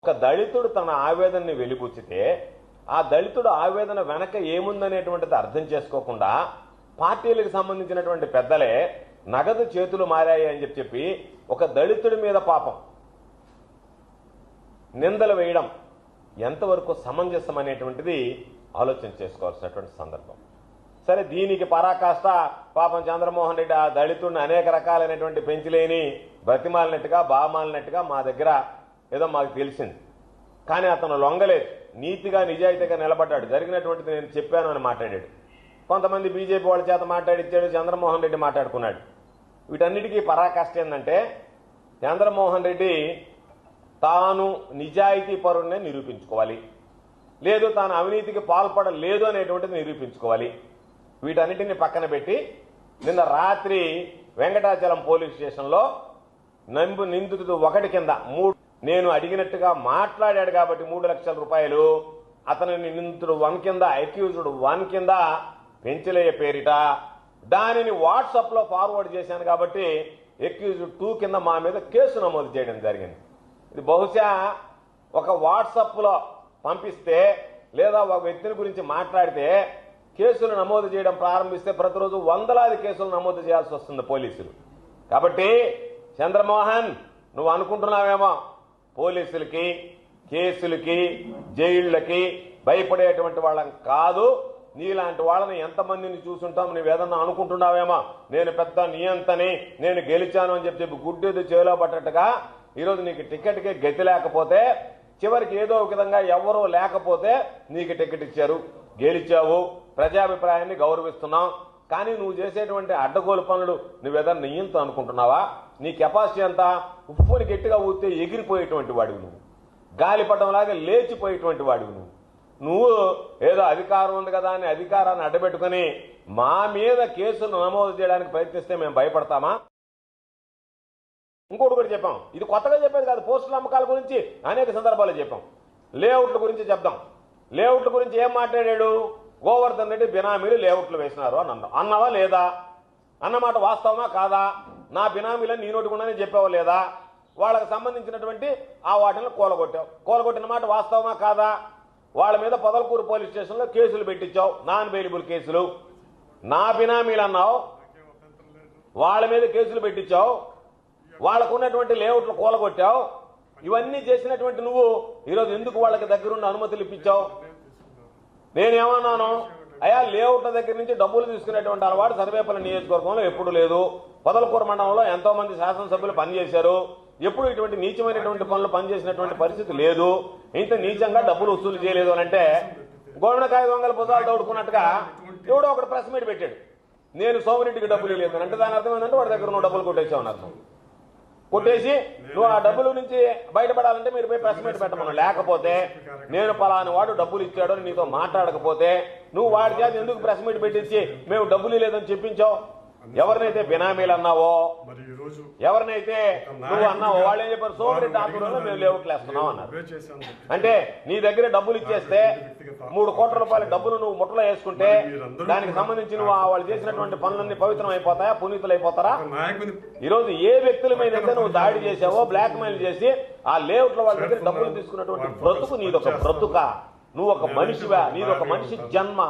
ఒక దళితుడు తన ఆవేదనని వెలిబుచ్చితే ఆ దళితుడు ఆవేదన వెనక ఏముందనేటువంటిది అర్థం చేసుకోకుండా పార్టీలకు సంబంధించినటువంటి పెద్దలే నగదు చేతులు మారాయి అని చెప్పి ఒక దళితుడి మీద పాపం నిందలు వేయడం ఎంతవరకు సమంజసం అనేటువంటిది ఆలోచన చేసుకోవాల్సినటువంటి సందర్భం. సరే, దీనికి పరాకాష్ట పాపం చంద్రమోహన్ రెడ్డి ఆ దళితుడిని అనేక రకాలైనటువంటి పెంచిలేని బతిమాలినట్టుగా బామాలినట్టుగా మా దగ్గర ఏదో మాకు తెలిసింది. కానీ అతను లొంగలేదు, నీతిగా నిజాయితీగా నిలబడ్డాడు. జరిగినటువంటిది నేను చెప్పాను అని మాట్లాడాడు. కొంతమంది బీజేపీ వాళ్ళ చేత మాట్లాడిచ్చాడు, చంద్రమోహన్ రెడ్డి మాట్లాడుకున్నాడు. వీటన్నిటికీ పరాకాష్ట ఏంటంటే చంద్రమోహన్ రెడ్డి తాను నిజాయితీ పరుణ్ణి నిరూపించుకోవాలి, లేదు తాను అవినీతికి పాల్పడలేదు అనేటువంటిది నిరూపించుకోవాలి. వీటన్నిటిని పక్కన పెట్టి నిన్న రాత్రి వెంకటాచలం పోలీస్ స్టేషన్లో నిందితుడు 1 కింద 3 నేను అడిగినట్టుగా మాట్లాడాడు కాబట్టి 3 లక్షల రూపాయలు అతనిని నిందితుడు 1 కింద అక్యూజ్డ్ 1 కింద పెంచలేయ పేరిట దానిని వాట్సాప్ లో ఫార్వర్డ్ చేశాను కాబట్టి అక్యూజ్డ్ 2 కింద మా మీద కేసు నమోదు చేయడం జరిగింది. ఇది బహుశా ఒక వాట్సాప్ లో పంపిస్తే లేదా ఒక వ్యక్తిని గురించి మాట్లాడితే కేసులు నమోదు చేయడం ప్రారంభిస్తే ప్రతిరోజు వందలాది కేసులు నమోదు చేయాల్సి వస్తుంది పోలీసులు. కాబట్టి చంద్రమోహన్, నువ్వు అనుకుంటున్నావేమో పోలీసులకి, కేసులకి, జైళ్లకి భయపడేటువంటి వాళ్ళం కాదు. నీలాంటి వాళ్ళని ఎంతమందిని చూసుంటాం, నువ్వేదన్నా అనుకుంటున్నావేమో నేను పెద్ద నియంతని, నేను గెలిచాను అని చెప్పి గుడ్డేది చేలో పట్టట్టుగా ఈరోజు నీకు టికెట్కి గతి లేకపోతే, చివరికి ఏదో ఒక విధంగా ఎవరో లేకపోతే నీకు టికెట్ ఇచ్చారు, గెలిచావు, ప్రజాభిప్రాయాన్ని గౌరవిస్తున్నాం. కానీ నువ్వు చేసేటువంటి అడ్డగోలు పనులు నువ్వేదన్నా నియంతో అనుకుంటున్నావా? నీ కెపాసిటీ అంతా ఉప్పుని గట్టిగా ఊస్తే ఎగిరిపోయేటువంటి వాడివి, నువ్వు గాలిపటంలాగా లేచిపోయేటువంటి వాడివి. నువ్వు ఏదో అధికారం ఉంది కదా అని అధికారాన్ని అడ్డబెట్టుకుని మా మీద కేసులు నమోదు చేయడానికి ప్రయత్నిస్తే మేము భయపడతామా? ఇంకోటి కూడా చెప్పాం, ఇది కొత్తగా చెప్పేది కాదు. పోస్టుల అమ్మకాల గురించి అనేక సందర్భాలు చెప్పాం. లేఅవుట్ల గురించి చెప్దాం. లేఅవుట్ల గురించి ఏం మాట్లాడాడు? గోవర్ధన్ రెడ్డి బినామీలు లేఅవుట్లు వేసినారు అని అన్నావా లేదా? అన్నమాట వాస్తవమా కాదా? నా బినామీలని నీ నోటికుండానే చెప్పావా లేదా? వాళ్ళకి సంబంధించినటువంటి ఆ వాటిని కూలగొట్టావు. కూలగొట్టిన మాట వాస్తవమా కాదా? వాళ్ళ మీద పొదలకూరు పోలీస్ స్టేషన్లో కేసులు పెట్టించావు, నాన్ బెయిలబుల్ కేసులు. నా బినామీలు అన్నావు, వాళ్ళ మీద కేసులు పెట్టించావు, వాళ్ళకు ఉన్నటువంటి లేఅవుట్లు కూలగొట్టావు. ఇవన్నీ చేసినటువంటి నువ్వు ఈరోజు ఎందుకు వాళ్ళకి దగ్గరుండి అనుమతులు ఇప్పించావు? నేనేమన్నాను? అయ్యా, లేఅవుట్ల దగ్గర నుంచి డబ్బులు తీసుకునేటువంటి అలవాటు సర్వేపల్లి నియోజకవర్గంలో ఎప్పుడు లేదు. పొదలకూరు మండలంలో ఎంతో మంది శాసనసభ్యులు పనిచేశారు. ఎప్పుడు ఇటువంటి నీచమైనటువంటి పనులు పనిచేసినటువంటి పరిస్థితి లేదు. ఇంత నీచంగా డబ్బులు వసూలు చేయలేదు అని అంటే గోవినకాయ దొంగల పుజాలు తోడుకున్నట్టుగా ఎవడో ఒకటి ప్రెస్ మీట్ పెట్టాడు, నేను సోమిరెడ్డికి డబ్బులు లేదు అంటే. దాని అర్థం ఏంటంటే వాడి దగ్గర నువ్వు డబ్బులు కొట్టేసావు అని అర్థం. కొట్టేసి నువ్వు ఆ డబ్బుల నుంచి బయటపడాలంటే మీరు పోయి ప్రెస్ మీట్ పెట్టమన్నావు. లేకపోతే నేను పలాని వాడు డబ్బులు ఇచ్చాడు అని నీతో మాట్లాడకపోతే నువ్వు వాడి చేత ఎందుకు ప్రెస్ మీట్ పెట్టించి మేము డబ్బులు లేదని చెప్పించావు? ఎవరినైతే బినామీలు అన్నావో, ఎవరినైతే నువ్వు అన్నావో వాళ్ళు ఏం చెప్పారు? సోమిరెడ్డి ఆధ్వర్యంలో మేము లేఅవుట్లు వేస్తున్నాం అన్నారు. అంటే నీ దగ్గర డబ్బులు ఇచ్చేస్తే 3 కోట్ల రూపాయల డబ్బులు నువ్వు ముట్టలో వేసుకుంటే దానికి సంబంధించి నువ్వు వాళ్ళు చేసినటువంటి పనులన్నీ పవిత్రం అయిపోతాయా, పునీతులు అయిపోతారా? ఈరోజు ఏ వ్యక్తుల మీద అయితే నువ్వు దాడి చేసావో, బ్లాక్ మెయిల్ చేసి ఆ లేఅవుట్ల వాళ్ళ దగ్గర డబ్బులు తీసుకున్నటువంటి బ్రతుకు నీదొక బ్రతుక? నువ్వు ఒక మనిషివా? నీదొక మనిషి జన్మ.